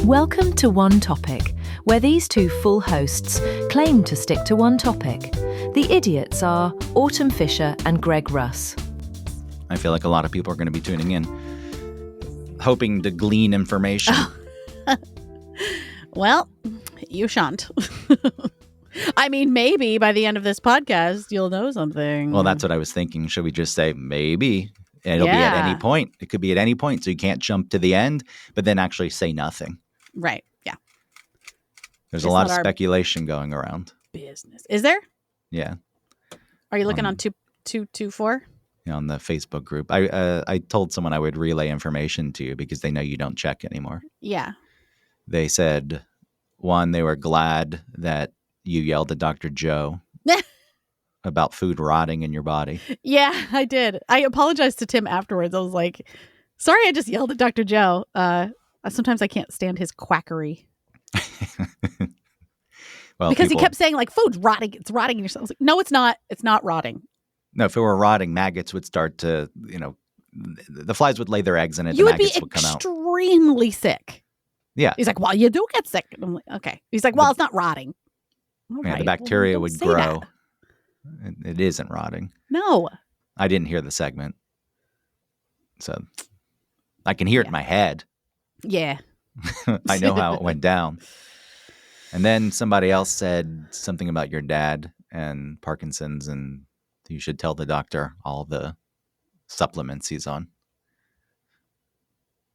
Welcome to One Topic, where these two full hosts claim to stick to one topic. The idiots are Autumn Fisher and Greg Russ. I feel like a lot of people are going to be tuning in, hoping to glean information. Well, you shan't. I mean, maybe by the end of this podcast, you'll know something. Well, that's what I was thinking. Should we just say maybe? And it'll be at any point. It could be at any point, so you can't jump to the end, but then actually say nothing. Right. Yeah. There's a lot of speculation going around. Business. Is there? Yeah. Are you looking on 224? On the Facebook group. I told someone I would relay information to you because they know you don't check anymore. Yeah. They said, one, they were glad that you yelled at Dr. Joe about food rotting in your body. Yeah, I did. I apologized to Tim afterwards. I was like, sorry, I just yelled at Dr. Joe. Sometimes I can't stand his quackery. Well, because he kept saying, like, food's rotting. It's rotting in your cells. I was like, no, it's not. It's not rotting. No, if it were rotting, maggots would start to, the flies would lay their eggs in it. You the would be maggots would come out. Extremely sick. Yeah. He's like, well, you do get sick. I'm like, okay. He's like, well, it's not rotting. The bacteria would grow. It isn't rotting. No. I didn't hear the segment. So I can hear it in my head. Yeah. I know how it went down. And then somebody else said something about your dad and Parkinson's, and you should tell the doctor all the supplements he's on.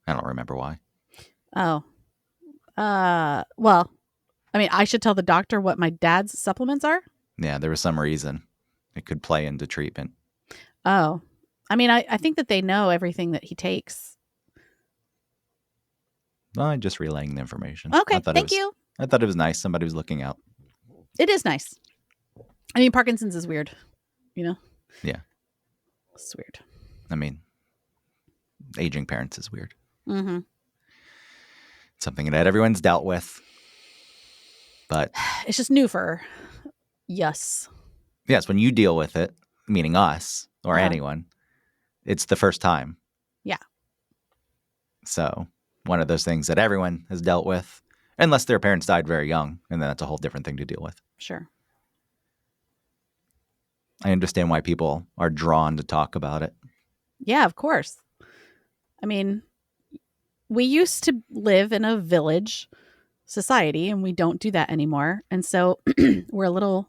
I don't remember why. Oh. Well, I mean, I should tell the doctor what my dad's supplements are? Yeah, there was some reason it could play into treatment. Oh. I mean, I think that they know everything that he takes. Well, I'm just relaying the information. Okay, thank you. I thought it was nice. Somebody was looking out. It is nice. I mean, Parkinson's is weird, Yeah. It's weird. I mean, aging parents is weird. Mm-hmm. Something that everyone's dealt with. But it's just new for us. Yes, when you deal with it, meaning us or anyone, it's the first time. Yeah. So one of those things that everyone has dealt with, unless their parents died very young, and then that's a whole different thing to deal with. Sure. I understand why people are drawn to talk about it. Yeah, of course. I mean, we used to live in a village society, and we don't do that anymore. And so we're a little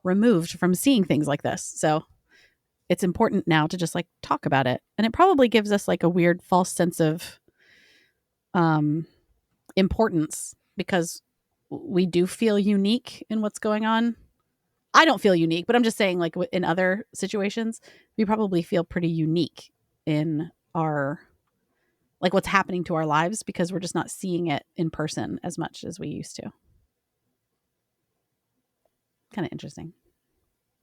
removed from seeing things like this. So it's important now to just like talk about it. And it probably gives us like a weird false sense of importance because we do feel unique in what's going on. I don't feel unique, but I'm just saying like in other situations, we probably feel pretty unique in our, like what's happening to our lives because we're just not seeing it in person as much as we used to. Kind of interesting.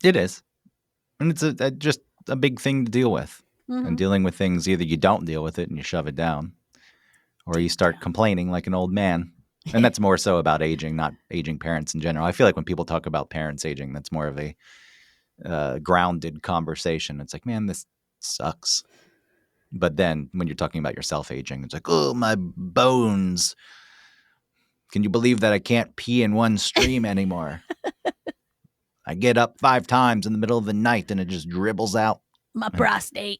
It is. And it's just a big thing to deal with. Mm-hmm. And dealing with things, either you don't deal with it and you shove it down, or you start complaining like an old man. And that's more so about aging, not aging parents in general. I feel like when people talk about parents aging, that's more of a grounded conversation. It's like, man, this sucks. But then when you're talking about yourself aging, it's like, oh, my bones. Can you believe that I can't pee in one stream anymore? I get up 5 times in the middle of the night and it just dribbles out. My prostate.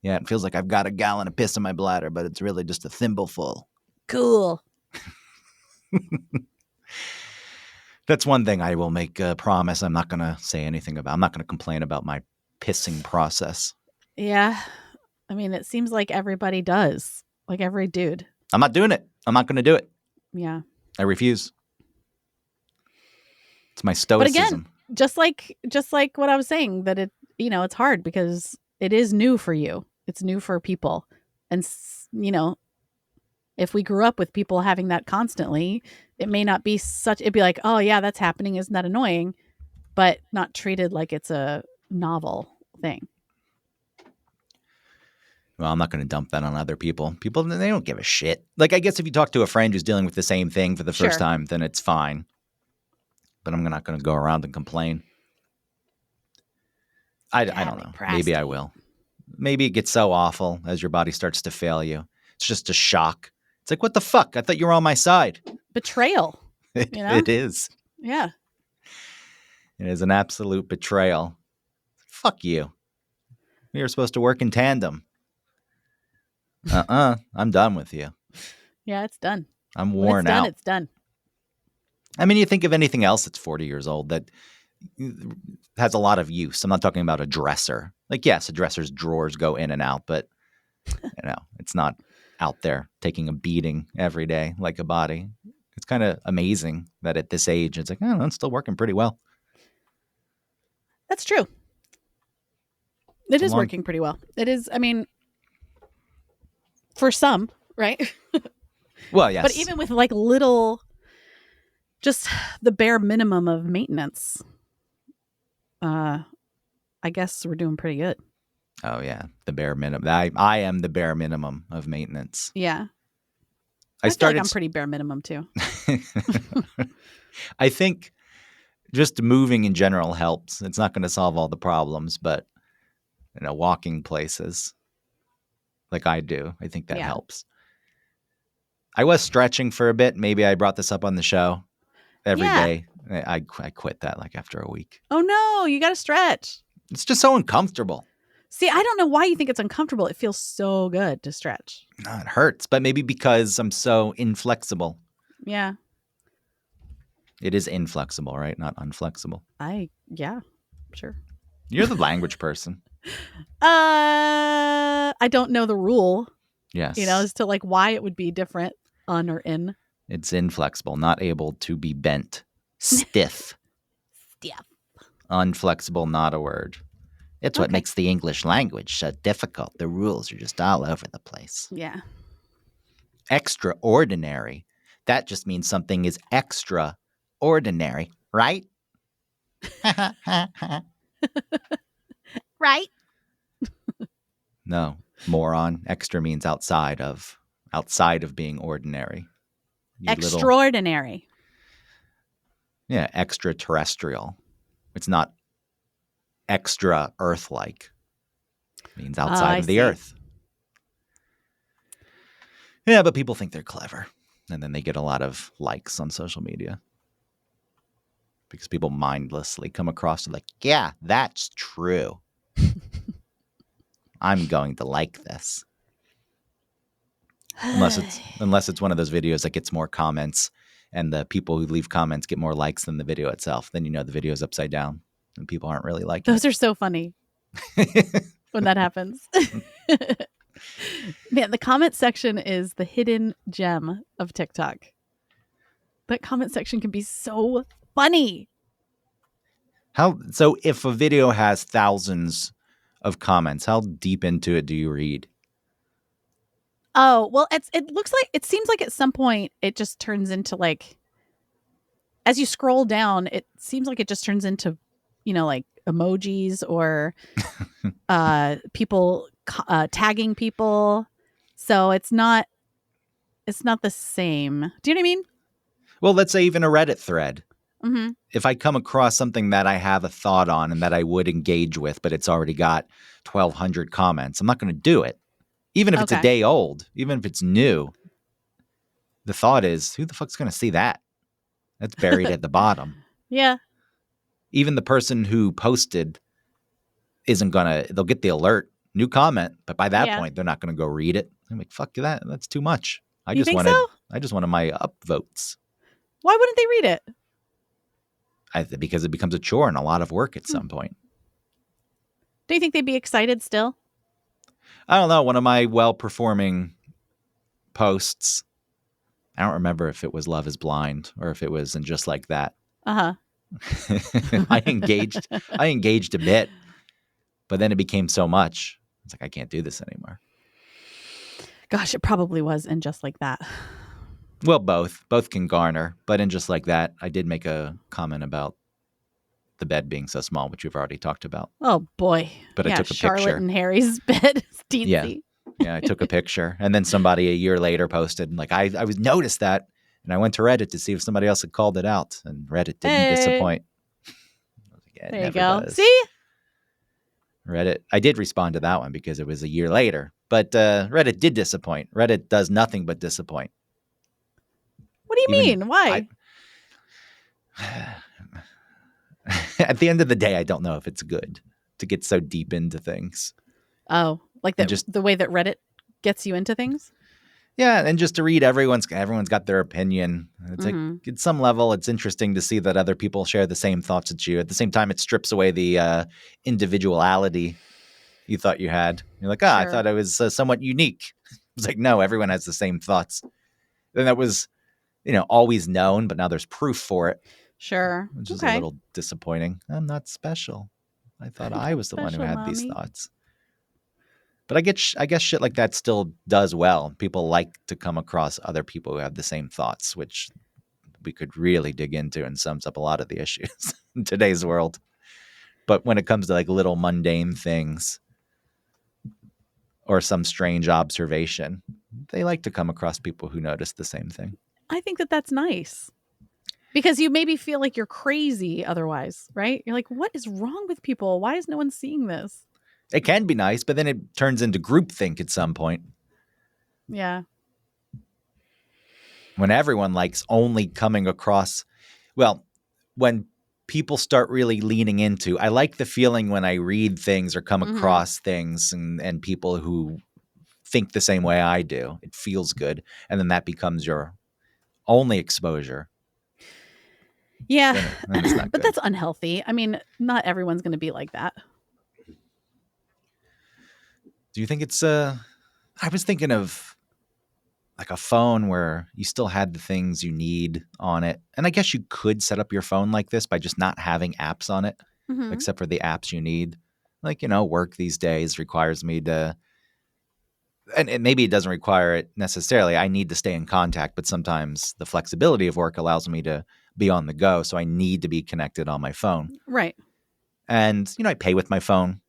Yeah, it feels like I've got a gallon of piss in my bladder, but it's really just a thimbleful. Cool. That's one thing I will make a promise I'm not going to say anything about. I'm not going to complain about my pissing process. Yeah. I mean, it seems like everybody does. Like every dude. I'm not doing it. I'm not going to do it. Yeah. I refuse. It's my stoicism. But again, just like what I was saying, that it, it's hard because it is new for you. It's new for people. And, if we grew up with people having that constantly, it may not be it'd be like, oh yeah, that's happening. Isn't that annoying? But not treated like it's a novel thing. Well, I'm not going to dump that on other people. People, they don't give a shit. Like, I guess if you talk to a friend who's dealing with the same thing for the first time, then it's fine. But I'm not going to go around and complain. I don't know. Maybe I will. Maybe it gets so awful as your body starts to fail you. It's just a shock. It's like, what the fuck? I thought you were on my side. Betrayal. It, You know? it is. Yeah. It is an absolute betrayal. Fuck you. We were supposed to work in tandem. I'm done with you. Yeah, it's done. I'm When worn it's done, out. it's done. I mean, you think of anything else that's 40 years old that has a lot of use. I'm not talking about a dresser. Like, yes, a dresser's drawers go in and out, but it's not out there taking a beating every day like a body. It's kind of amazing that at this age, it's like, oh, it's still working pretty well. That's true. It is long- working pretty well. It is, I mean, for some, right? Well, yes. But even with like little, just the bare minimum of maintenance, I guess we're doing pretty good. Oh, yeah. The bare minimum. I am the bare minimum of maintenance. Yeah. I feel started. like I'm pretty bare minimum too. I think just moving in general helps. It's not going to solve all the problems, but walking places like I do, I think that Yeah. helps. I was stretching for a bit. Maybe I brought this up on the show every Yeah. day. I quit that like after a week. Oh no, you got to stretch. It's just so uncomfortable. See, I don't know why you think it's uncomfortable. It feels so good to stretch. No, it hurts, but maybe because I'm so inflexible. Yeah. It is inflexible, right? Not unflexible. Yeah, sure. You're the language person. I don't know the rule, Yes. as to like why it would be different on or in. It's inflexible, not able to be bent. Stiff. Stiff. Unflexible, not a word. It's what Okay. makes the English language so difficult. The rules are just all over the place. Yeah. Extraordinary. That just means something is extraordinary, right? Right. No, moron. Extra means outside of being ordinary. You little- Extraordinary. yeah, extraterrestrial. It's not extra Earth-like. It means outside I of the see. Earth. Yeah, but people think they're clever. And then they get a lot of likes on social media. Because people mindlessly come across it like, yeah, that's true. I'm going to like this. Unless it's one of those videos that gets more comments and the people who leave comments get more likes than the video itself. Then the video is upside down and people aren't really liking Those are so funny when that happens. Man, the comment section is the hidden gem of TikTok. That comment section can be so funny. So if a video has thousands of comments, how deep into it do you read? Oh, well, it seems like at some point it just turns into like, as you scroll down, it seems like it just turns into, like emojis or people tagging people. So it's not the same. Do you know what I mean? Well, let's say even a Reddit thread. Mm-hmm. If I come across something that I have a thought on and that I would engage with, but it's already got 1,200 comments, I'm not going to do it. Even if it's a Okay. day old, even if it's new, the thought is, who the fuck's going to see that? That's buried at the bottom. Yeah. Even the person who posted isn't going to, they'll get the alert, new comment, but by that Yeah. point, they're not going to go read it. I'm like, fuck that. That's too much. I You just think wanted, so? I just wanted my upvotes. Why wouldn't they read it? Because it becomes a chore and a lot of work at some point. Do you think they'd be excited still? I don't know. One of my well-performing posts, I don't remember if it was Love is Blind or if it was in Just Like That. Uh-huh. I engaged a bit, but then it became so much. It's like, I can't do this anymore. Gosh, it probably was in Just Like That. Well, both can garner, but in Just Like That, I did make a comment about the bed being so small, which we've already talked about. Oh boy. But I took a Charlotte picture. and Harry's bed is teensy. Yeah, I took a picture, and then somebody a year later posted, like, I was noticed that, and I went to Reddit to see if somebody else had called it out, and Reddit didn't Hey. disappoint. I was like, yeah, it There you never go. does. See? Reddit, I did respond to that one because it was a year later, but Reddit did disappoint. Reddit does nothing but disappoint. do you Even mean? Why? At the end of the day, I don't know if it's good to get so deep into things. Oh, like And that, just the way that Reddit gets you into things? Yeah, and just to read everyone's got their opinion. It's like Mhm. at some level, it's interesting to see that other people share the same thoughts as you. At the same time, it strips away the individuality you thought you had. You're like, I Sure. thought I was somewhat unique. It's like, no, everyone has the same thoughts. And that was, always known, but now there's proof for it, Sure. which is a Okay. little disappointing. I'm not special. I thought I'm I not was the one who special, had these mommy. thoughts. But I guess shit like that still does well. People like to come across other people who have the same thoughts, which we could really dig into and sums up a lot of the issues in today's world. But when it comes to like little mundane things or some strange observation, they like to come across people who notice the same thing. I think that that's nice. Because you maybe feel like you're crazy otherwise, right? You're like, what is wrong with people? Why is no one seeing this? It can be nice, but then it turns into groupthink at some point Yeah. when everyone likes only coming across, when people start really leaning into, I like the feeling when I read things or come Mhm. across things and people who think the same way I do. It feels good. And then that becomes your only exposure. Yeah. Then it's not But good. that's unhealthy. I mean, not everyone's going to be like that. Do you think it's I was thinking of like a phone where you still had the things you need on it. And I guess you could set up your phone like this by just not having apps on it, Mhm. except for the apps you need. Like, work these days requires me to, and maybe it doesn't require it necessarily. I need to stay in contact, but sometimes the flexibility of work allows me to be on the go. So I need to be connected on my phone. Right. And, I pay with my phone.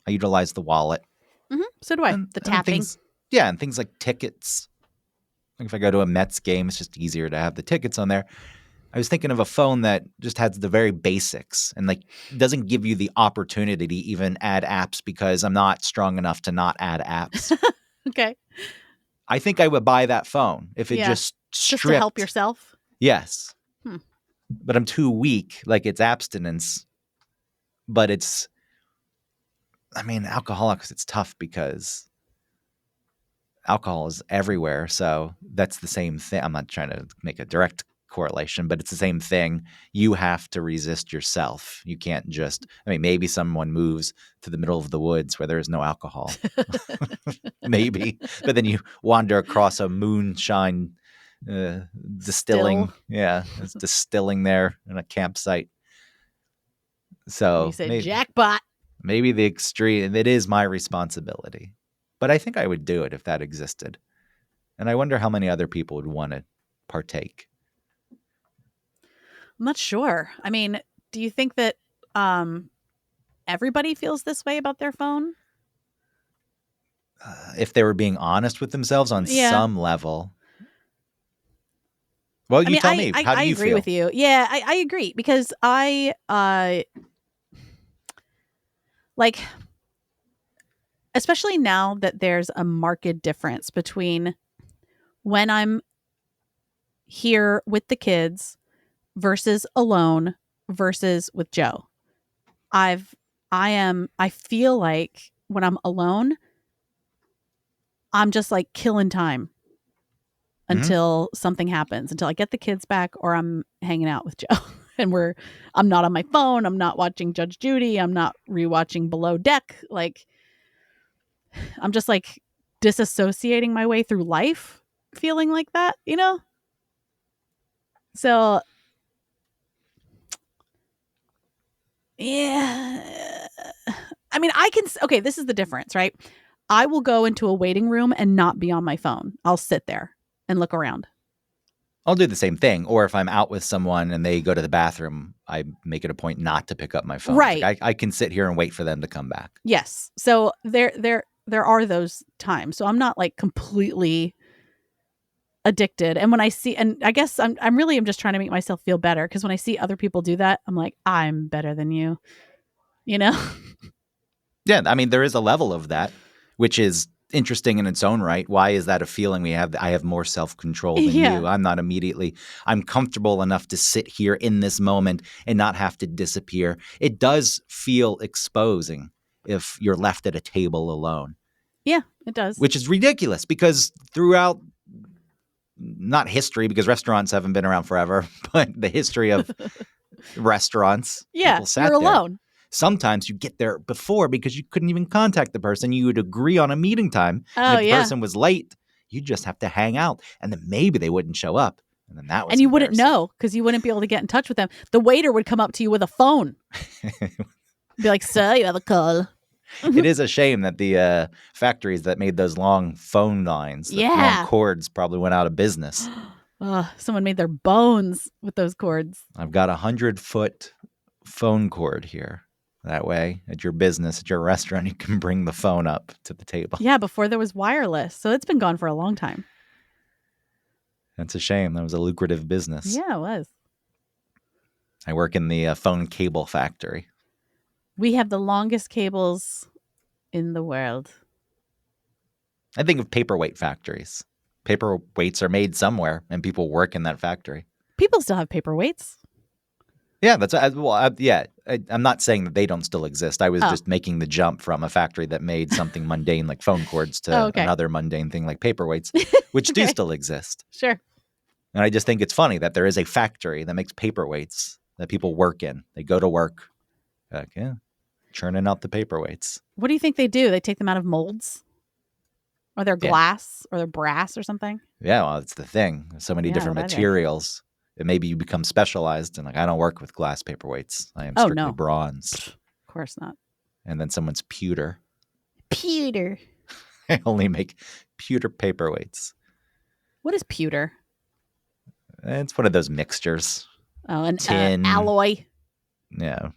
I utilize the wallet. So do I. And, The and tapping. and things like tickets. Like if I go to a Mets game, it's just easier to have the tickets on there. I was thinking of a phone that just has the very basics and like doesn't give you the opportunity to even add apps because I'm not strong enough to not add apps. Okay. I think I would buy that phone if it Yeah. just Just to help stripped. yourself. Yes. Hmm. But I'm too weak. Like it's abstinence. But alcoholics, it's tough because alcohol is everywhere. So that's the same thing. I'm not trying to make a direct correlation, but it's the same thing. You have to resist yourself. You can't just, maybe someone moves to the middle of the woods where there is no alcohol. Maybe. But then you wander across a moonshine distilling. Still. Yeah. It's distilling there in a campsite. So You said jackpot. maybe the extreme, it is my responsibility. But I think I would do it if that existed. And I wonder how many other people would want to partake. I'm not sure. I mean, do you think that everybody feels this way about their phone? If they were being honest with themselves on Yeah. some level. Well, you tell me. How do you agree feel? with you. Yeah, I agree because I like, especially now that there's a marked difference between when I'm here with the kids versus alone versus with Joe. I feel like when I'm alone, I'm just like killing time until something happens, until I get the kids back or I'm hanging out with Joe. And I'm not on my phone. I'm not watching Judge Judy. I'm not rewatching Below Deck. Like, I'm just like disassociating my way through life, feeling like that, So, yeah. I mean, okay, this is the difference, right? I will go into a waiting room and not be on my phone. I'll sit there and look around. I'll do the same thing. Or if I'm out with someone and they go to the bathroom, I make it a point not to pick up my phone. Right. Like I can sit here and wait for them to come back. Yes. So there are those times. So I'm not like completely addicted. And when I see, and I guess I'm just trying to make myself feel better because when I see other people do that, I'm like, I'm better than you, Yeah. I mean, there is a level of that, which is interesting in its own right. Why is that a feeling we have? I have more self-control than Yeah. you. I'm comfortable enough to sit here in this moment and not have to disappear. It does feel exposing if you're left at a table alone, Yeah, it does. which is ridiculous because throughout, not history because restaurants haven't been around forever, but the history of restaurants, yeah, people sat you're there. alone. Sometimes you get there before because you couldn't even contact the person. You would agree on a meeting time. Oh, And if the yeah. person was late, you just have to hang out. And then maybe they wouldn't show up. And then that was And you wouldn't embarrassing. know because you wouldn't be able to get in touch with them. The waiter would come up to you with a phone. Be like, sir, you have a call. It is a shame that the factories that made those long phone lines, the Yeah. long cords, probably went out of business. Someone made their bones with those cords. I've got 100-foot phone cord here. That way, at your business, at your restaurant, you can bring the phone up to the table. Yeah, before there was wireless. So it's been gone for a long time. That's a shame. That was a lucrative business. Yeah, it was. I work in the phone cable factory. We have the longest cables in the world. I think of paperweight factories. Paperweights are made somewhere, and people work in that factory. People still have paperweights. Yeah, I'm not saying that they don't still exist. I was just making the jump from a factory that made something mundane like phone cords to okay. another mundane thing like paperweights, which do Okay. still exist. Sure. And I just think it's funny that there is a factory that makes paperweights that people work in. They go to work, churning out the paperweights. What do you think they do? They take them out of molds? Or they're Yeah. glass or they're brass or something? Yeah, well, it's the thing. There's so many Yeah, different what are they? materials. And maybe you become specialized and like, I don't work with glass paperweights. I am Oh, strictly no. bronze. Of course not. And then someone's pewter. Pewter. I only make pewter paperweights. What is pewter? It's one of those mixtures. Oh, an Tin. alloy. Yeah.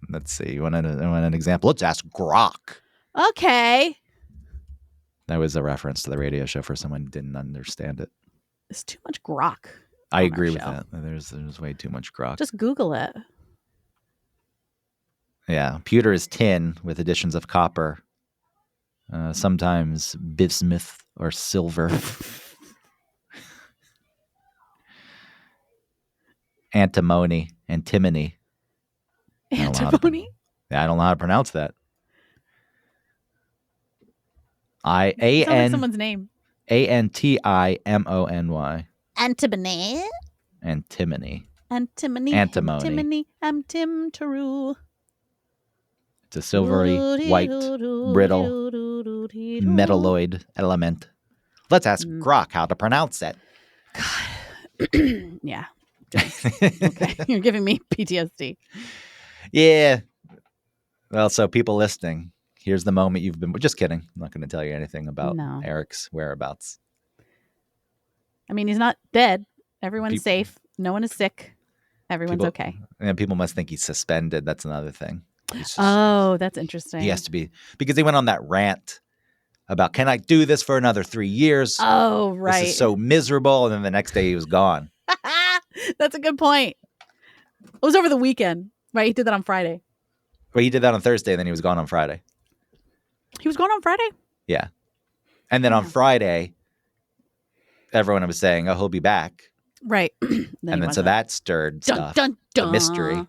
Let's see. You want an example? Let's ask Grok. Okay. That was a reference to the radio show for someone who didn't understand it. It's too much grok. I on our agree with show. that. There's way too much Grok. Just Google it. Yeah. Pewter is tin with additions of copper, sometimes bismuth or silver. Antimony. I don't know how to Antimony? Yeah, I don't know how to pronounce that. Sounds like someone's name. Antimony. Antimony. Antimony. Antimony. Antimony. Antimony. Tim Taru. It's a silvery, white, brittle, metalloid element. Let's ask Grok how to pronounce it. Yeah. Okay. You're giving me PTSD. Yeah. Well, so people listening, here's the moment you've been. Just kidding. I'm not going to tell you anything about No. Eric's whereabouts. I mean, he's not dead. Everyone's Peop- safe. No one is sick. Everyone's People- okay. And people must think he's suspended. That's another thing. He's just- Oh, that's interesting. He has to be, because he went on that rant about, can I do this for another 3 years? Oh, right. This is so miserable. And then the next day he was gone. That's a good point. It was over the weekend, right? He did that on Friday. Well, he did that on Thursday, and then he was gone on Friday. He was going on Friday? Yeah. And then on Friday, everyone was saying, oh, he'll be back. Right. And then so that stirred dun, stuff. dun, dun. The mystery.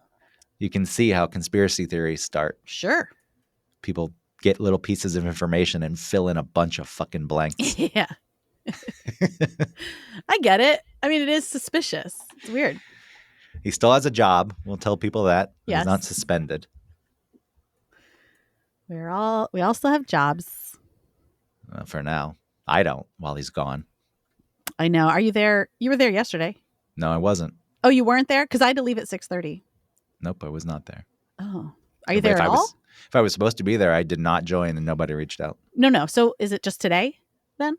You can see how conspiracy theories start. Sure. People get little pieces of information and fill in a bunch of fucking blanks. Yeah. I get it. I mean, it is suspicious. It's weird. He still has a job. We'll tell people that. Yes. He's not suspended. We all still have jobs. For now. I don't while he's gone. I know. Are you there? You were there yesterday. No, I wasn't. Oh, you weren't there? Because I had to leave at 6:30. Nope, I was not there. Oh. Are you But there if at I all? was, if I was supposed to be there, I did not join and nobody reached out. No. So is it just today then?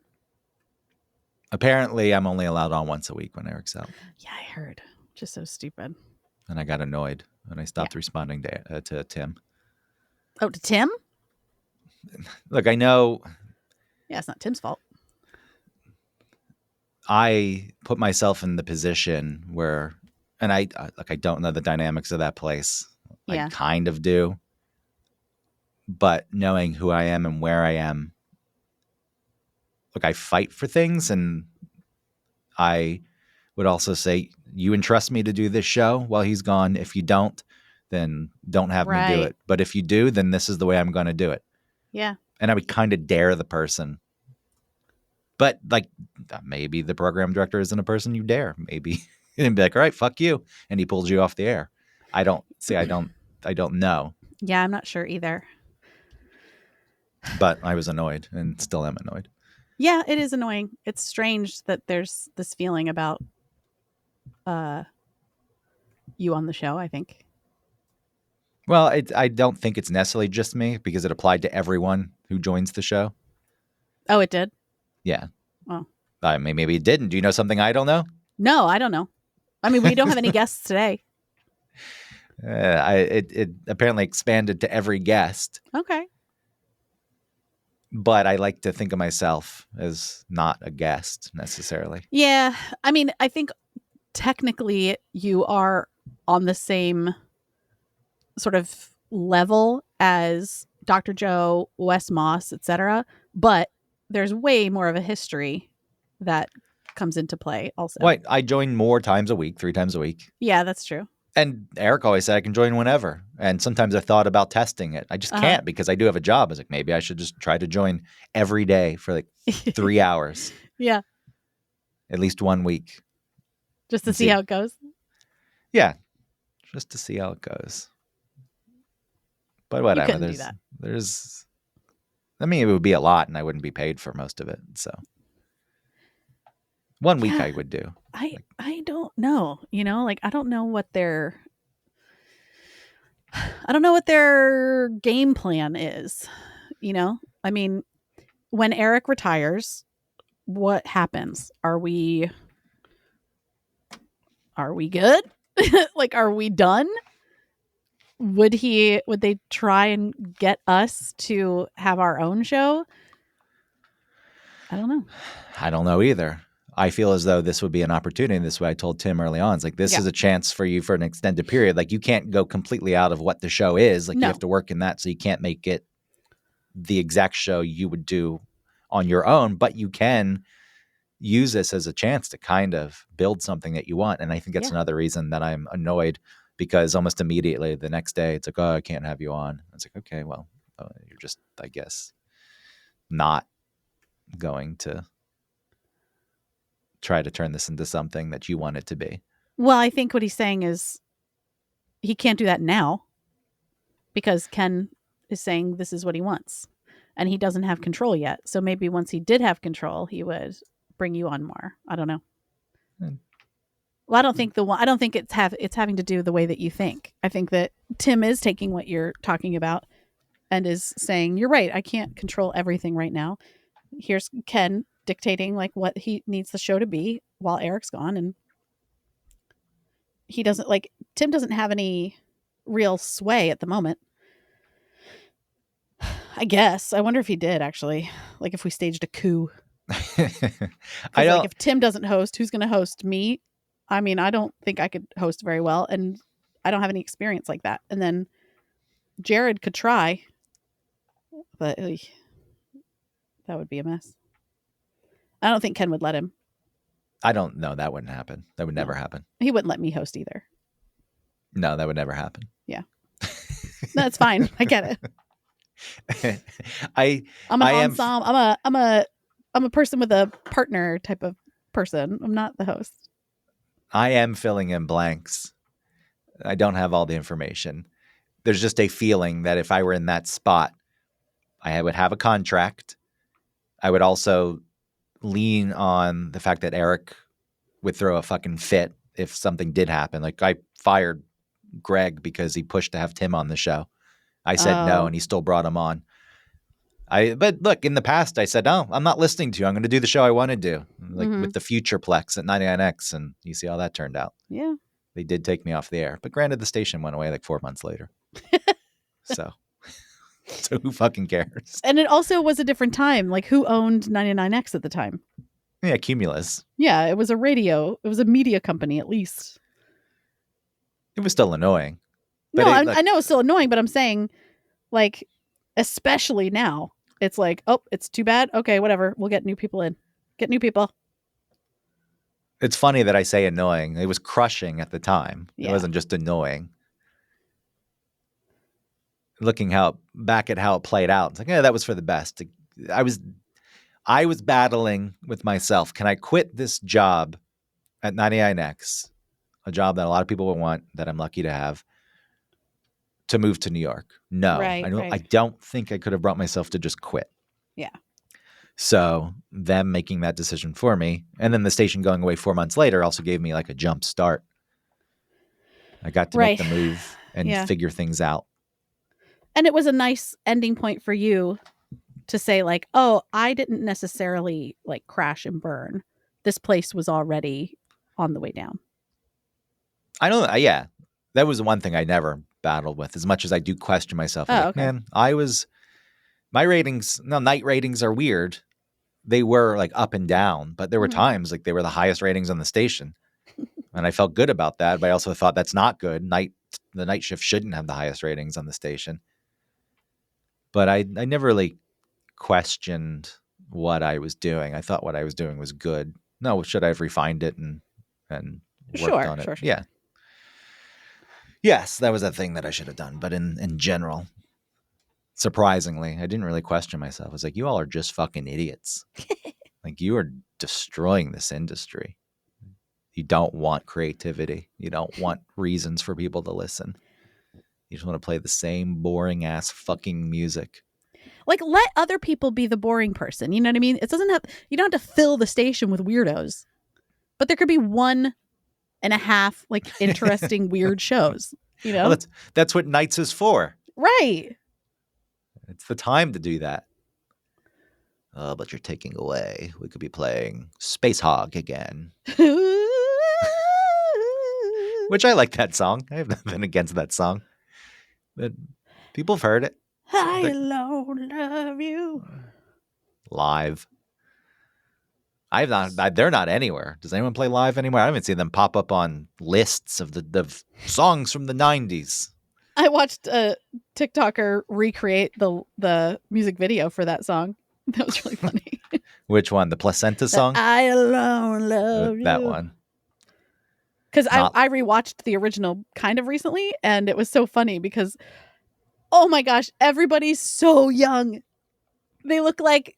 Apparently, I'm only allowed on once a week when Eric's out. Yeah, I heard. Just so stupid. And I got annoyed and I stopped responding to Tim. Oh, to Tim? Look, I know Yeah, it's not Tim's fault. I put myself in the position where, and I don't know the dynamics of that place. Yeah. I kind of do. But knowing who I am and where I am, look, I fight for things, and I would also say, you entrust me to do this show while he's gone. If you don't, then don't have me do Right. it. But if you do, then this is the way I'm going to do it. Yeah. And I would kind of dare the person. But like, maybe the program director isn't a person you dare. Maybe and be like, all right, fuck you, and he pulls you off the air. I don't know. Yeah, I'm not sure either. But I was annoyed and still am annoyed. Yeah, it is annoying. It's strange that there's this feeling about you on the show, I think. Well, I don't think it's necessarily just me, because it applied to everyone who joins the show. Oh, it did? Yeah. Oh. I mean, maybe it didn't. Do you know something I don't know? No, I don't know. I mean, we don't have any guests today. It apparently expanded to every guest, Okay. but I like to think of myself as not a guest necessarily. Yeah. I mean, I think technically you are on the same sort of level as Dr. Joe, Wes Moss, etc. But there's way more of a history that comes into play also. Wait, I join more times a week, 3 times a week. Yeah, that's true. And Eric always said I can join whenever. And sometimes I thought about testing it. I just can't, because I do have a job. I was like, maybe I should just try to join every day for like 3 hours. Yeah. At least 1 week. Just to see how it goes. Yeah. Just to see how it goes. But You whatever. couldn't do that. I mean, it would be a lot and I wouldn't be paid for most of it. So 1 week I would do. I don't know. You know, like I don't know what their game plan is. You know? I mean, when Eric retires, what happens? Are we good? Like, are we done? Would they try and get us to have our own show? I don't know. I don't know either. I feel as though this would be an opportunity. This way I told Tim early on. It's like, this is a chance for you for an extended period. Like, you can't go completely out of what the show is. Like, you have to work in that. So you can't make it the exact show you would do on your own, but you can use this as a chance to kind of build something that you want. And I think that's another reason that I'm annoyed, because almost immediately the next day it's like, oh, I can't have you on. It's like, okay, well, you're just, I guess, not going to try to turn this into something that you want it to be. Well, I think what he's saying is he can't do that now because Ken is saying this is what he wants and he doesn't have control yet. So maybe once he did have control, he would bring you on more. I don't know. Well, I don't think it's having to do the way that you think. I think that Tim is taking what you're talking about and is saying, you're right. I can't control everything right now. Here's Ken dictating like what he needs the show to be while Eric's gone. And Tim doesn't have any real sway at the moment. I guess. I wonder if he did actually, like if we staged a coup. If Tim doesn't host, who's going to host? Me? I mean, I don't think I could host very well, and I don't have any experience like that. And then Jared could try, but that would be a mess. I don't think Ken would let him. I don't know. That wouldn't happen. That would never happen. He wouldn't let me host either. No, that would never happen. Yeah. That's fine. I get it. I'm an ensemble. I'm a person with a partner type of person. I'm not the host. I am filling in blanks. I don't have all the information. There's just a feeling that if I were in that spot, I would have a contract. I would also lean on the fact that Eric would throw a fucking fit if something did happen. Like, I fired Greg because he pushed to have Tim on the show. I said no, and he still brought him on. But look, in the past, I said, no, I'm not listening to you. I'm going to do the show I want to do, like with the Futureplex at 99X, and you see how that turned out. Yeah. They did take me off the air. But granted, the station went away like 4 months later. So who fucking cares? And it also was a different time. Like, who owned 99X at the time? Yeah, Cumulus. Yeah, it was a media company, at least. It was still annoying. No, I know it's still annoying, but I'm saying, like, especially now. It's like, oh, it's too bad. Okay, whatever. We'll get new people in. Get new people. It's funny that I say annoying. It was crushing at the time. It Yeah. wasn't just annoying. Looking back at how it played out, it's like, yeah, that was for the best. I was battling with myself. Can I quit this job at 99X, a job that a lot of people would want, that I'm lucky to have, to move to New York? No, Right, I don't think I could have brought myself to just quit. Yeah. So them making that decision for me, and then the station going away 4 months later also gave me like a jump start. I got to make the move and figure things out. And it was a nice ending point for you to say like, oh, I didn't necessarily like crash and burn. This place was already on the way down. I know. Yeah. That was the one thing I never battled with, as much as I do question myself. Okay. Man, my ratings, night ratings are weird. They were like up and down, but there were times like they were the highest ratings on the station. And I felt good about that, but I also thought that's not good. The night shift shouldn't have the highest ratings on the station. But I never really questioned what I was doing. I thought what I was doing was good. No, should I have refined it and worked on it? Sure. Yeah. Yes, that was a thing that I should have done. But in general, surprisingly, I didn't really question myself. I was like, you all are just fucking idiots. Like, you are destroying this industry. You don't want creativity. You don't want reasons for people to listen. You just want to play the same boring ass fucking music. Like, let other people be the boring person. You know what I mean? You don't have to fill the station with weirdos, but there could be 1.5 like interesting weird shows, you know? Well, that's what Nights is for. Right. It's the time to do that. Oh, but you're taking away. We could be playing Space Hog again. Which I like that song. I have nothing against that song. But people have heard it. I alone love you. Live. They're not anywhere. Does anyone play live anywhere? I haven't seen them pop up on lists of the songs from the 90s. I watched a TikToker recreate the music video for that song. That was really funny. Which one? The Placenta song? I alone love you. That one. Because I rewatched the original kind of recently, and it was so funny because, oh my gosh, everybody's so young. They look like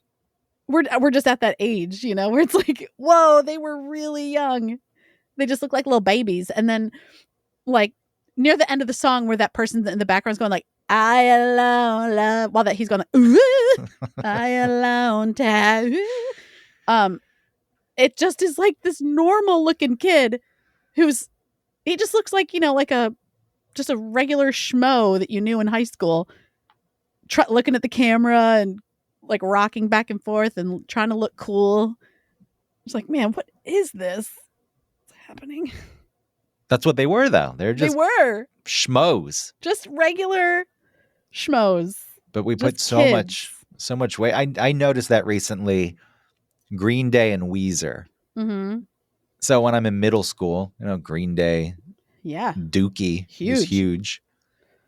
we're just at that age, you know, where it's like, whoa, they were really young. They just look like little babies. And then, like, near the end of the song, where that person in the background's going like, I alone love, while that he's going like, ooh, I alone tag. It just is like this normal looking kid he just looks like, you know, like just a regular schmo that you knew in high school, looking at the camera and like rocking back and forth and trying to look cool. It's like, man, what is this? What's happening? That's what they were, though. They were schmoes. Just regular schmoes. But we put so much weight. I noticed that recently. Green Day and Weezer. Mm-hmm. So when I'm in middle school, you know, Green Day, Dookie is huge.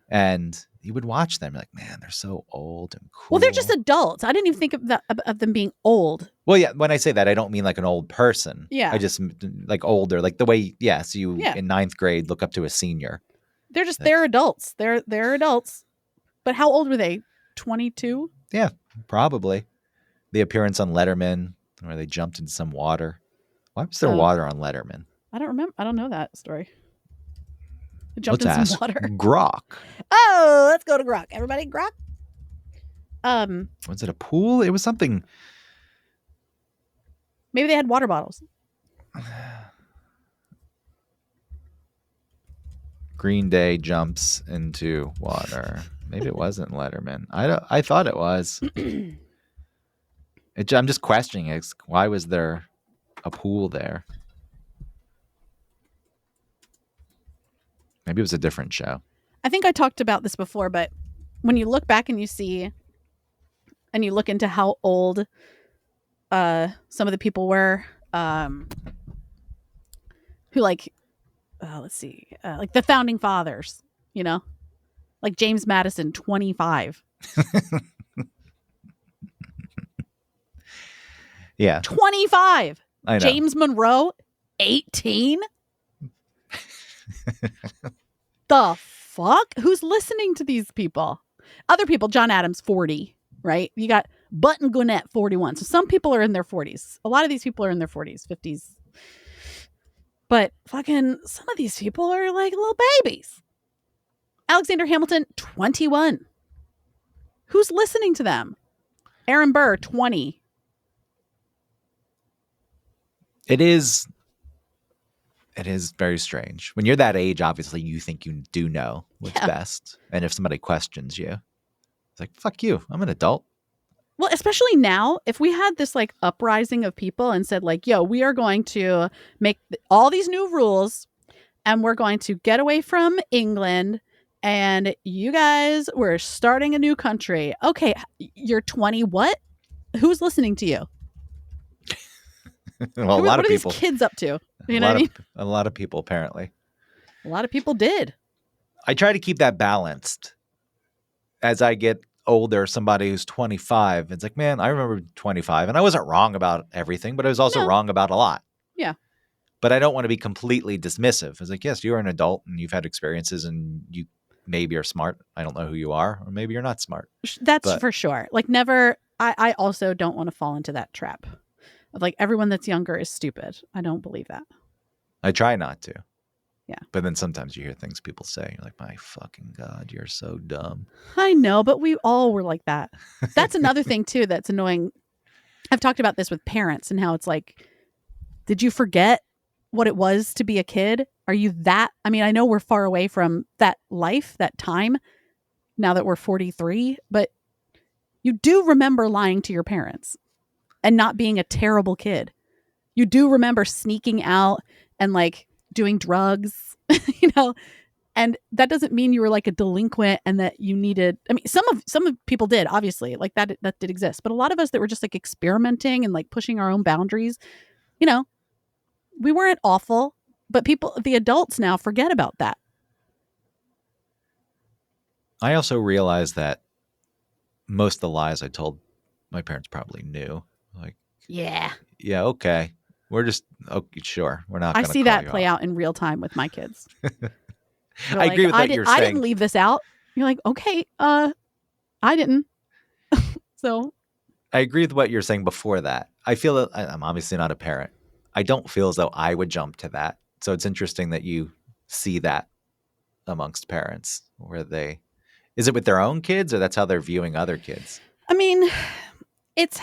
And you would watch them like, man, they're so old and cool. Well, they're just adults. I didn't even think of them being old. Well, yeah, when I say that, I don't mean like an old person. Yeah. I just like older, like the way, so you in ninth grade look up to a senior. They're adults. They're adults. But how old were they? 22? Yeah, probably. The appearance on Letterman where they jumped into some water. Why was there water on Letterman? I don't remember. I don't know that story. They jumped in some water. Grok. Oh, let's go to Grok. Everybody, Grok. Was it a pool? It was something. Maybe they had water bottles. Green Day jumps into water. Maybe it wasn't Letterman. I thought it was. I'm just questioning it. Why was there a pool there? Maybe it was a different show. I think I talked about this before, but when you look back and you see, and you look into how old some of the people were, who like, let's see, like the founding fathers, you know, like James Madison, 25. Yeah, 25. I know. James Monroe, 18. The fuck? Who's listening to these people? Other people, John Adams, 40, right? You got Button Gwinnett, 41. So some people are in their 40s. A lot of these people are in their 40s, 50s. But fucking some of these people are like little babies. Alexander Hamilton, 21. Who's listening to them? Aaron Burr, 20. It is very strange. When you're that age, obviously you think you do know what's best. And if somebody questions you, it's like, fuck you. I'm an adult. Well, especially now, if we had this like uprising of people and said like, yo, we are going to make all these new rules and we're going to get away from England and you guys, we're starting a new country. Okay, you're 20. What? Who's listening to you? Well, a lot what of are people. These kids up to? You know what I mean? A lot of people, apparently. A lot of people did. I try to keep that balanced. As I get older, somebody who's 25, it's like, man, I remember 25, and I wasn't wrong about everything, but I was also wrong about a lot. Yeah. But I don't want to be completely dismissive. It's like, yes, you're an adult and you've had experiences and you maybe are smart. I don't know who you are, or maybe you're not smart. That's for sure. Like never, I also don't want to fall into that trap of like everyone that's younger is stupid. I don't believe that. I try not to. Yeah. But then sometimes you hear things people say. You're like, my fucking God, you're so dumb. I know, but we all were like that. That's another thing too that's annoying. I've talked about this with parents and how it's like, did you forget what it was to be a kid? Are you that? I mean, I know we're far away from that life, that time, now that we're 43, but you do remember lying to your parents and not being a terrible kid. You do remember sneaking out and like doing drugs, you know, and that doesn't mean you were like a delinquent and that you needed, I mean, some of people did, obviously, like that did exist, but a lot of us that were just like experimenting and like pushing our own boundaries, you know, we weren't awful, but the adults now forget about that. I also realized that most of the lies I told my parents probably knew. Like, yeah, okay. We're just, okay, sure. We're not going to I see that play out in real time with my kids. I agree with what you're saying. I didn't leave this out. You're like, okay, I didn't. So. I agree with what you're saying before that. I feel that I'm obviously not a parent. I don't feel as though I would jump to that. So it's interesting that you see that amongst parents where is it with their own kids or that's how they're viewing other kids? I mean, it's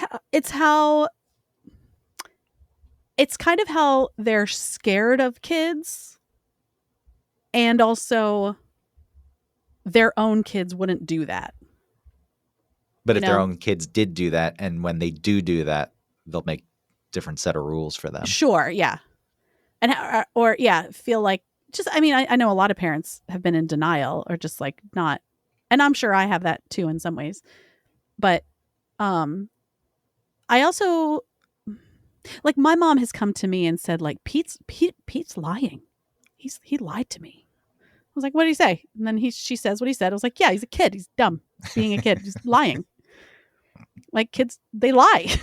kind of how they're scared of kids and also their own kids wouldn't do that. But if their own kids did do that and when they do that, they'll make different set of rules for them. Sure, yeah. And feel like just I mean, I know a lot of parents have been in denial or just like not, and I'm sure I have that too in some ways. But I also like my mom has come to me and said like Pete's lying. He lied to me. I was like, what did he say? And then she says what he said. I was like, yeah, he's a kid. He's dumb. Being a kid, he's lying. Like kids, they lie.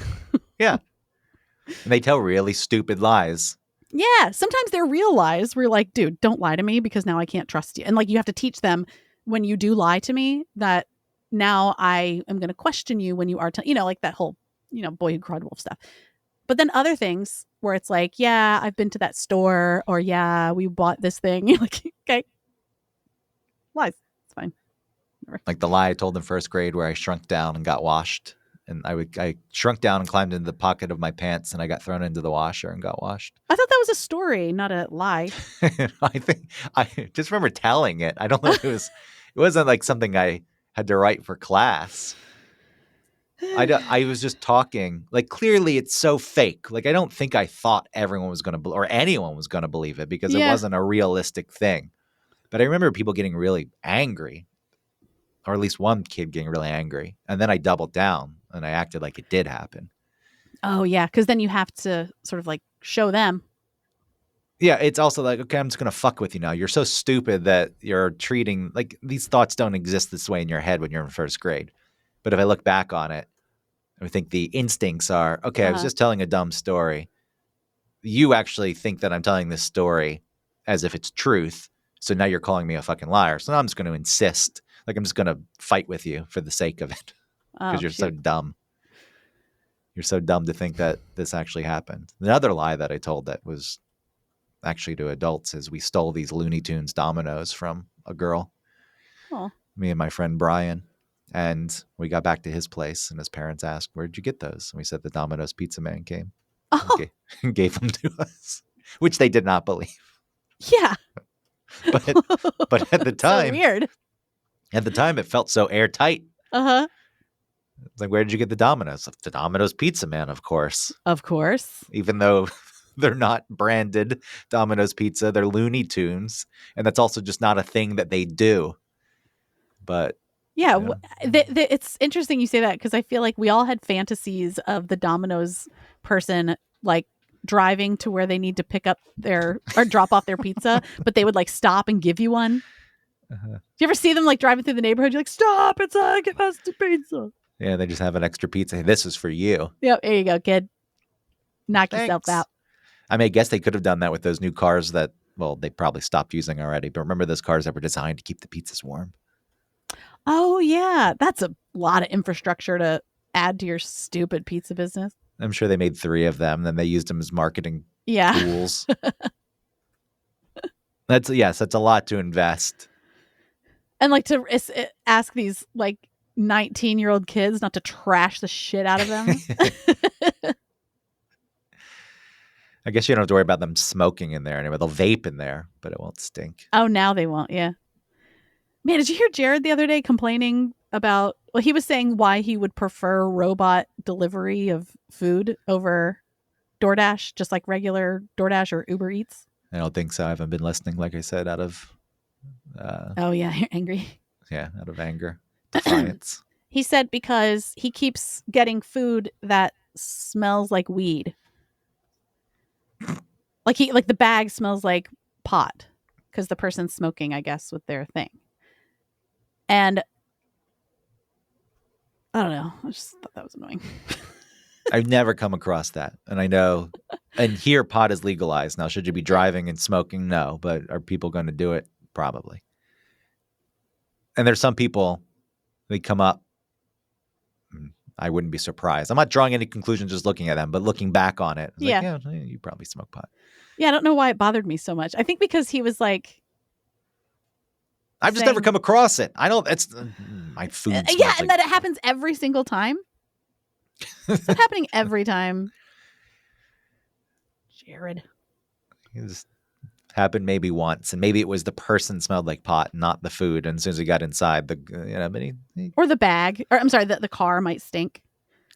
Yeah. And they tell really stupid lies. Yeah. Sometimes they're real lies. We're like, dude, don't lie to me because now I can't trust you. And like you have to teach them when you do lie to me that now I am going to question you when you are, like that whole, Boy Who Cried Wolf stuff. But then other things where it's like, yeah, I've been to that store or yeah, we bought this thing. You're like, okay. Lies. It's fine. Whatever. Like the lie I told in first grade where I shrunk down and got washed. And I shrunk down and climbed into the pocket of my pants and I got thrown into the washer and got washed. I thought that was a story, not a lie. I just remember telling it. I don't know if it wasn't like something I had to write for class. I was just talking. Like clearly it's so fake. Like I don't think I thought everyone was going to or anyone was going to believe it because it wasn't a realistic thing. But I remember people getting really angry. Or at least one kid getting really angry. And then I doubled down and I acted like it did happen. Oh, yeah. Because then you have to sort of like show them. Yeah. It's also like, okay, I'm just going to fuck with you now. You're so stupid that you're treating like these thoughts don't exist this way in your head when you're in first grade. But if I look back on it, I think the instincts are, okay, I was Uh-huh. just telling a dumb story. You actually think that I'm telling this story as if it's truth. So now you're calling me a fucking liar. So now I'm just going to insist. Like, I'm just going to fight with you for the sake of it because Oh, you're so shoot. dumb. You're so dumb to think that this actually happened. The other lie that I told that was actually to adults is we stole these Looney Tunes dominoes from a girl, Oh. me and my friend Brian. And we got back to his place and his parents asked, where'd you get those? And we said the Domino's pizza man came and Oh, gave them to us, which they did not believe. yeah. But at the So time, weird. it felt so airtight. Uh-huh. It's like, where did you get the Domino's? The Domino's Pizza Man, of course. Of course. Even though they're not branded Domino's Pizza, they're Looney Tunes, and that's also just not a thing that they do. But Yeah, yeah. it's interesting you say that because I feel like we all had fantasies of the Domino's person like driving to where they need to pick up their or drop off their pizza, but they would like stop and give you one. Uh-huh. Do you ever see them like driving through the neighborhood? You're like, stop! It's a capacity pizza. Yeah, they just have an extra pizza. This is for you. Yep, there you go, kid. Knock yourself Thanks. out. I mean, I guess they could have done that with those new cars that, well, they probably stopped using already. But remember those cars that were designed to keep the pizzas warm? Oh yeah, that's a lot of infrastructure to add to your stupid pizza business. I'm sure they made 3 of them. Then they used them as marketing Yeah. tools. That's a lot to invest. And like to ask these like 19-year-old kids not to trash the shit out of them. I guess you don't have to worry about them smoking in there anyway. They'll vape in there, but it won't stink. Oh, now they won't. Yeah. Man, did you hear Jared the other day complaining about, well, he was saying why he would prefer robot delivery of food over DoorDash, just like regular DoorDash or Uber Eats. I don't think so. I haven't been listening, like I said, out of Oh, yeah. You're angry. out of anger, defiance. He said because he keeps getting food that smells like weed. Like the bag smells like pot because the person's smoking, I guess, with their thing. And I don't know. I just thought that was annoying. I've never come across that. And I know, and here pot is legalized. Now, should you be driving and smoking? No. But are people going to do it? Probably. And there's some people, they come up. I wouldn't be surprised. I'm not drawing any conclusions just looking at them, but looking back on it. Yeah. Like, yeah, you probably smoke pot. Yeah, I don't know why it bothered me so much. I think because he was like, I've just never come across it. I don't, it's my food. yeah, smells and like- that it happens every single time. It's not happening every time. Jared. It just happened maybe once, and maybe it was the person smelled like pot, not the food. And as soon as he got inside, but Or the bag. Or I'm sorry, the car might stink.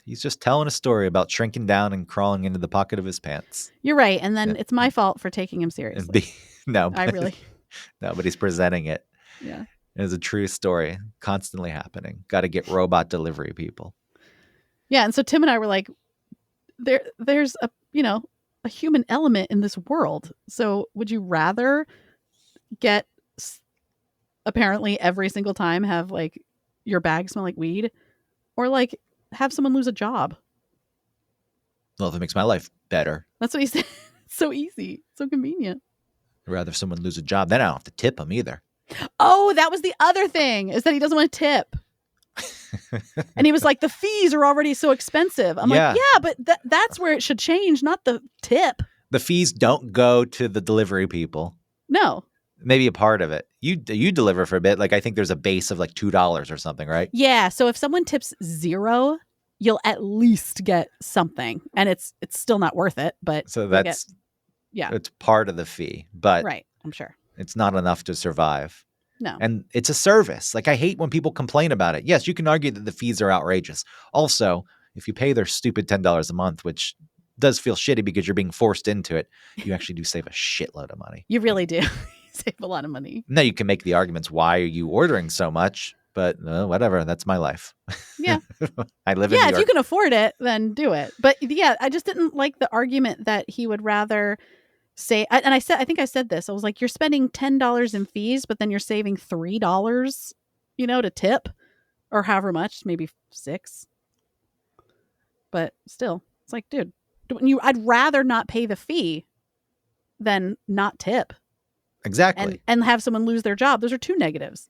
he's just telling a story about shrinking down and crawling into the pocket of his pants. You're right. And then Yeah. it's my fault for taking him And seriously. no, I really, no, but he's presenting it yeah. as a true story, constantly happening. Got to get robot delivery people. Yeah. And so Tim and I were like, there's a human element in this world. So would you rather get apparently every single time have like your bag smell like weed, or like have someone lose a job? Well, if it makes my life better, That's what he said. It's so easy, so convenient. I'd rather someone lose a job. Then I don't have to tip them either. Oh, that was the other thing, is that he doesn't want to tip. And he was like, the fees are already so expensive. I'm Yeah. like, yeah, but that's where it should change, not the tip. The fees don't go to the delivery people. No. Maybe a part of it. You deliver for a bit. Like I think there's a base of like $2 or something, right? Yeah. So if someone tips 0, you'll at least get something. And it's still not worth it, but So you'll that's yeah. it's part of the fee, but right. I'm sure. it's not enough to survive. No. And it's a service. Like I hate when people complain about it. Yes, you can argue that the fees are outrageous. Also, if you pay their stupid $10 a month, which does feel shitty because you're being forced into it, you actually do save a shitload of money. You really do. Save a lot of money. Now you can make the arguments, why are you ordering so much? But whatever, that's my life. Yeah. I live in Yeah. New If York. you can afford it, then do it. But yeah, I just didn't like the argument that he would rather say, and I think I said this. I was like, you're spending $10 in fees, but then you're saving $3, to tip, or however much, maybe $6. but still, it's like, dude, I'd rather not pay the fee than not tip Exactly. and have someone lose their job. Those are two negatives.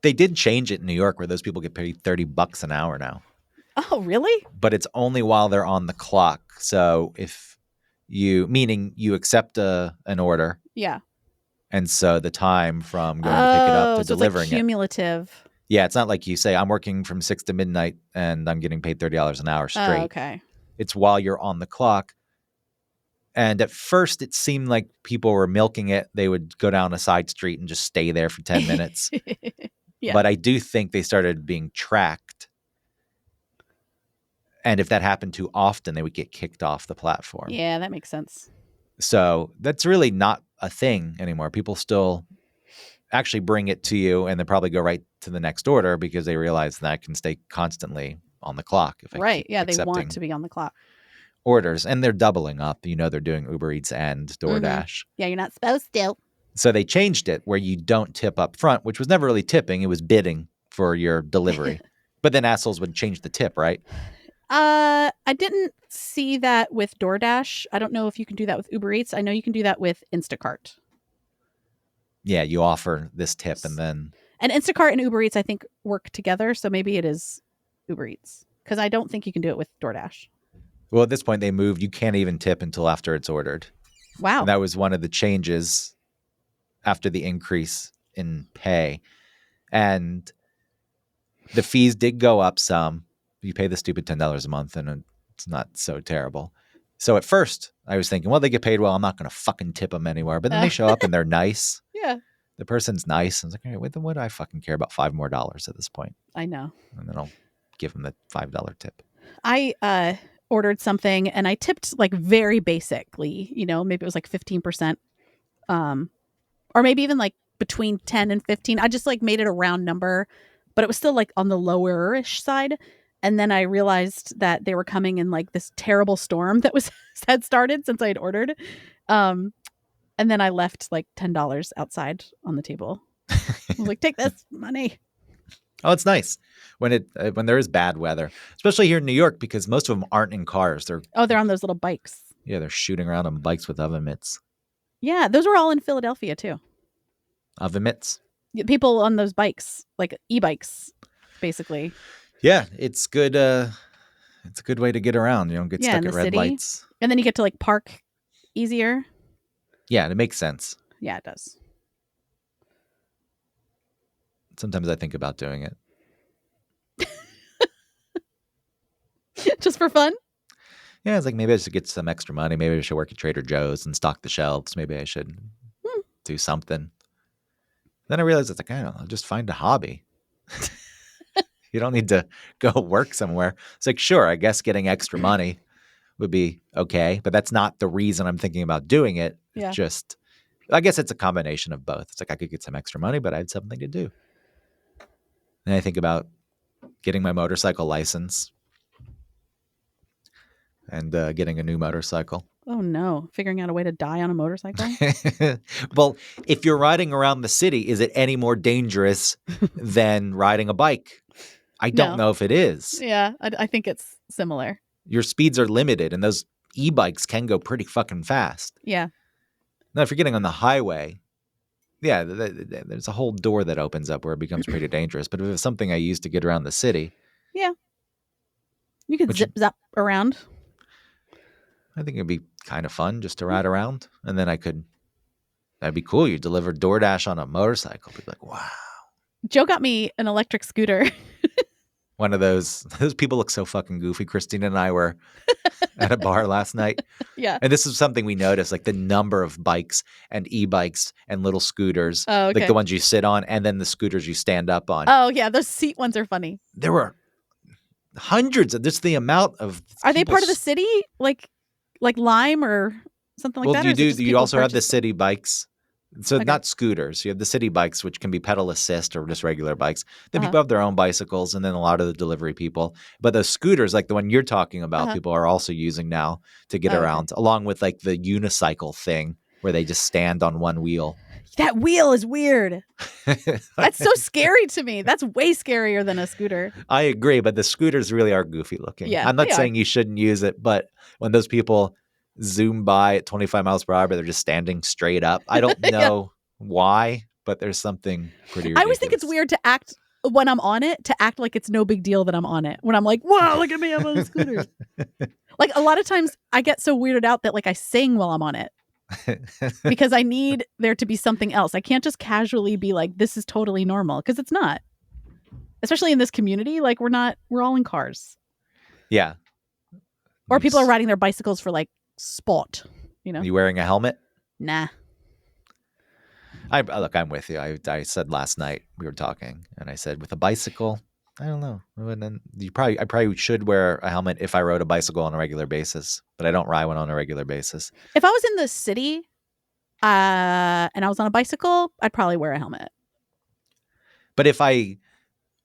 They did change it in New York where those people get paid $30 an hour now. Oh, really? But it's only while they're on the clock. So if meaning you accept an order. Yeah. And so the time from going to pick it up to so delivering it's like cumulative. Yeah, it's not like you say, I'm working from 6 to midnight and I'm getting paid $30 an hour straight. Okay. It's while you're on the clock. And at first, it seemed like people were milking it. They would go down a side street and just stay there for 10 minutes. Yeah. But I do think they started being tracked. And if that happened too often, they would get kicked off the platform. Yeah, that makes sense. So that's really not a thing anymore. People still actually bring it to you and they probably go right to the next order because they realize that I can stay constantly on the clock. If I keep Yeah, they want accepting to be on the clock. orders, and they're doubling up. You know, they're doing Uber Eats and DoorDash. Yeah, you're not supposed to. So they changed it where you don't tip up front, which was never really tipping. It was bidding for your delivery. But then assholes would change the tip, right? I didn't see that with DoorDash. I don't know if you can do that with Uber Eats. I know you can do that with Instacart. Yeah, you offer this tip and then... And Instacart and Uber Eats, I think, work together. So maybe it is Uber Eats. Because I don't think you can do it with DoorDash. Well, at this point, they moved. You can't even tip until after it's ordered. Wow. And that was one of the changes after the increase in pay. And the fees did go up some. You pay the stupid $10 a month, and it's not so terrible. So at first, I was thinking, well, they get paid well. I'm not going to fucking tip them anywhere. But then they show up and they're nice. Yeah. The person's nice. I was like, all right, what do I fucking care about $5 more at this point? I know. And then I'll give them the $5 tip. I ordered something and I tipped like very basically, you know, maybe it was like 15%. Or maybe even like between 10 and 15. I just like made it a round number, but it was still like on the lower-ish side. And then I realized that they were coming in like this terrible storm that had started since I had ordered. And then I left like $10 outside on the table. I was like, take this money. Oh, it's nice when there is bad weather, especially here in New York, because most of them aren't in cars. They're on those little bikes. Yeah, they're shooting around on bikes with oven mitts. Yeah, those were all in Philadelphia too. Oven mitts? People on those bikes, like e-bikes, basically. Yeah, it's good. It's a good way to get around. You don't get stuck at red city. Lights. And then you get to like park easier. Yeah, it makes sense. Yeah, it does. Sometimes I think about doing it. Just for fun? Yeah, it's like maybe I should get some extra money. Maybe I should work at Trader Joe's and stock the shelves. Maybe I should do something. Then I realized it's like, I don't know, just find a hobby. You don't need to go work somewhere. It's like, sure, I guess getting extra money would be okay, but that's not the reason I'm thinking about doing it. Yeah. It's just, I guess it's a combination of both. It's like I could get some extra money, but I had something to do. And I think about getting my motorcycle license and getting a new motorcycle. Oh no, figuring out a way to die on a motorcycle? Well, if you're riding around the city, is it any more dangerous than riding a bike? I don't know if it is. Yeah, I think it's similar. Your speeds are limited, and those e-bikes can go pretty fucking fast. Yeah. Now, if you're getting on the highway, yeah, there's a whole door that opens up where it becomes pretty dangerous. But if it's something I use to get around the city, yeah, you could zip around. I think it'd be kind of fun just to ride around, and then that'd be cool. You deliver DoorDash on a motorcycle. People like, wow. Joe got me an electric scooter. One of those people look so fucking goofy. Christina and I were at a bar last night. Yeah. And this is something we noticed, like the number of bikes and e-bikes and little scooters, like the ones you sit on, and then the scooters you stand up on. Oh, yeah. Those seat ones are funny. There were hundreds of this. The amount of Are they part of the city? Like Lime or something like that? Well, you also have the city bikes. So not scooters. You have the city bikes, which can be pedal assist or just regular bikes. Then people have their own bicycles, and then a lot of the delivery people. But those scooters, like the one you're talking about, people are also using now to get around, along with like the unicycle thing where they just stand on one wheel. That wheel is weird. That's so scary to me. That's way scarier than a scooter. I agree, but the scooters really are goofy looking. Yeah, I'm not they are. saying you shouldn't use it, but when those people zoom by at 25 miles per hour, but they're just standing straight up, I don't know why, but there's something pretty ridiculous. I always think it's weird to act when I'm on it, to act like it's no big deal that I'm on it. When I'm like, whoa, look at me, I'm on a scooter. Like a lot of times I get so weirded out that like I sing while I'm on it because I need there to be something else. I can't just casually be like, this is totally normal, because it's not. Especially in this community, like we're all in cars. Yeah. Or people are riding their bicycles for like sport, you know? You wearing a helmet? Nah. Look, I'm with you. I said last night we were talking, and I said with a bicycle, I don't know. And then I probably should wear a helmet if I rode a bicycle on a regular basis, but I don't ride one on a regular basis. If I was in the city and I was on a bicycle, I'd probably wear a helmet. But if I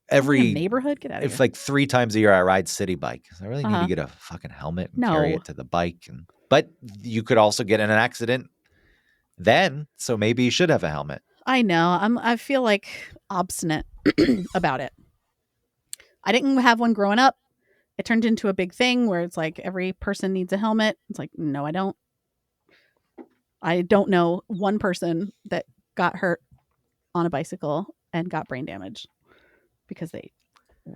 every neighborhood, get out of if here. like 3 times a year I ride city bike, I really need to get a fucking helmet and carry No. it to the bike. But you could also get in an accident then, so maybe you should have a helmet. I know. I feel like obstinate about it. I didn't have one growing up. It turned into a big thing where it's like every person needs a helmet. It's like, no, I don't. I don't know one person that got hurt on a bicycle and got brain damage because they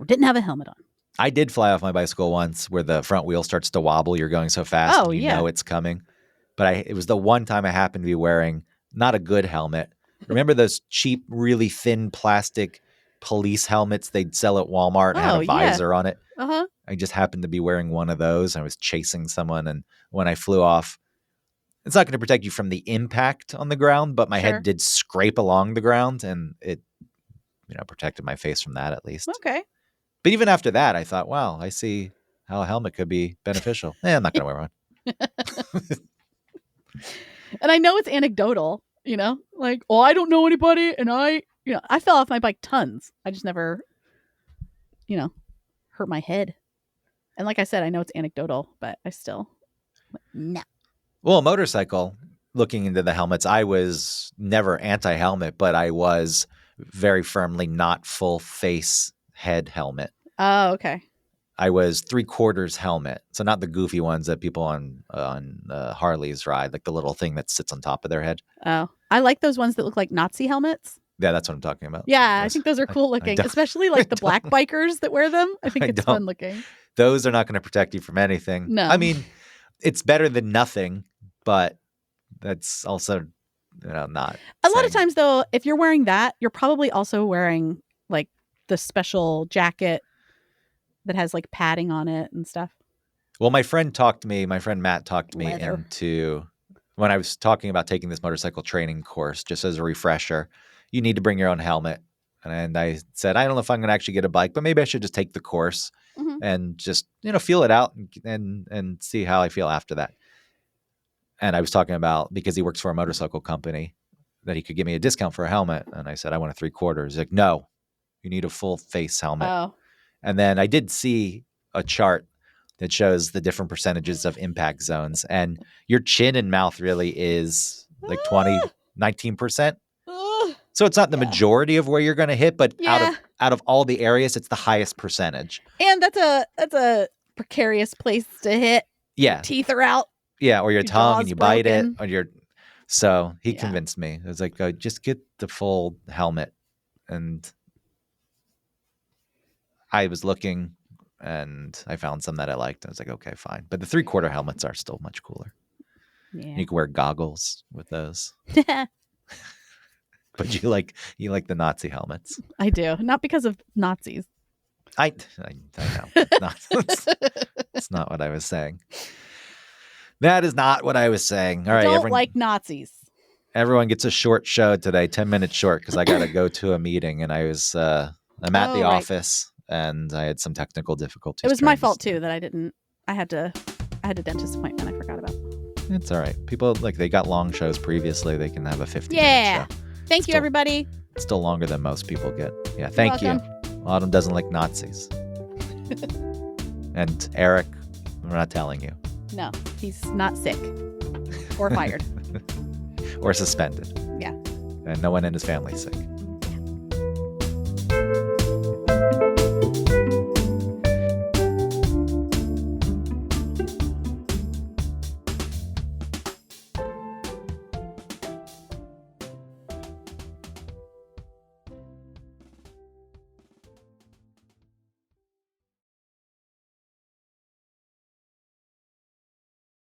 didn't have a helmet on. I did fly off my bicycle once where the front wheel starts to wobble. You're going so fast, Oh, you yeah. know it's coming. But it was the one time I happened to be wearing not a good helmet. Remember those cheap, really thin plastic police helmets they'd sell at Walmart and had Oh, a yeah. visor on it? Uh-huh. I just happened to be wearing one of those. I was chasing someone, and when I flew off, it's not going to protect you from the impact on the ground, but my Sure. head did scrape along the ground, and it, protected my face from that at least. Okay. But even after that, I thought, wow, I see how a helmet could be beneficial. I'm not going to wear one. And I know it's anecdotal, like, oh, I don't know anybody. And I fell off my bike tons. I just never, hurt my head. And like I said, I know it's anecdotal, but I still, no. Well, a motorcycle, looking into the helmets, I was never anti-helmet, but I was very firmly not full face head helmet. Oh, okay. I was 3/4 helmet. So not the goofy ones that people on Harleys ride, like the little thing that sits on top of their head. Oh, I like those ones that look like Nazi helmets. Yeah, that's what I'm talking about. Yeah, Yes. I think those are cool looking, don't- especially like the black bikers that wear them. I think I it's don't. fun looking. Those are not going to protect you from anything. No. I mean, it's better than nothing, but that's also, not. A lot of saying- times, though, if you're wearing that, you're probably also wearing like the special jacket that has like padding on it and stuff. Well, my friend Matt talked me Leather. into, when I was talking about taking this motorcycle training course, just as a refresher, you need to bring your own helmet. And I said, I don't know if I'm going to actually get a bike, but maybe I should just take the course Mhm. and just, feel it out and see how I feel after that. And I was talking about, because he works for a motorcycle company, that he could give me a discount for a helmet. And I said, I want a 3/4. He's like, no, you need a full face helmet. Oh, And then I did see a chart that shows the different percentages of impact zones. And your chin and mouth really is like 19%. Ugh. So it's not the Yeah. majority of where you're going to hit, but Yeah. out of all the areas, it's the highest percentage. And that's a precarious place to hit. Yeah. Teeth are out. Yeah. Or your Your tongue jaw's and you bite broken. it. So he Yeah. convinced me. It was like, just get the full helmet. And I was looking and I found some that I liked. I was like, okay, fine. But the 3/4 helmets are still much cooler. Yeah. You can wear goggles with those. But you like the Nazi helmets. I do. Not because of Nazis. I know. It's not what I was saying. That is not what I was saying. All right, Don't like Nazis. everyone gets a short show today, 10 minutes short, because I got to go to a meeting, and I'm at the right. office, and I had some technical difficulties. It was my trying to fault start. too that I had a dentist appointment I forgot about. It's all right. People they got long shows previously. They can have a 50-minute Yeah. show. Thank you, Still- everybody. It's still longer than most people get. Yeah, thank you. welcome. Autumn doesn't like Nazis. And Eric, we're not telling you. No, he's not sick or fired. Or suspended. and no one in his family is sick.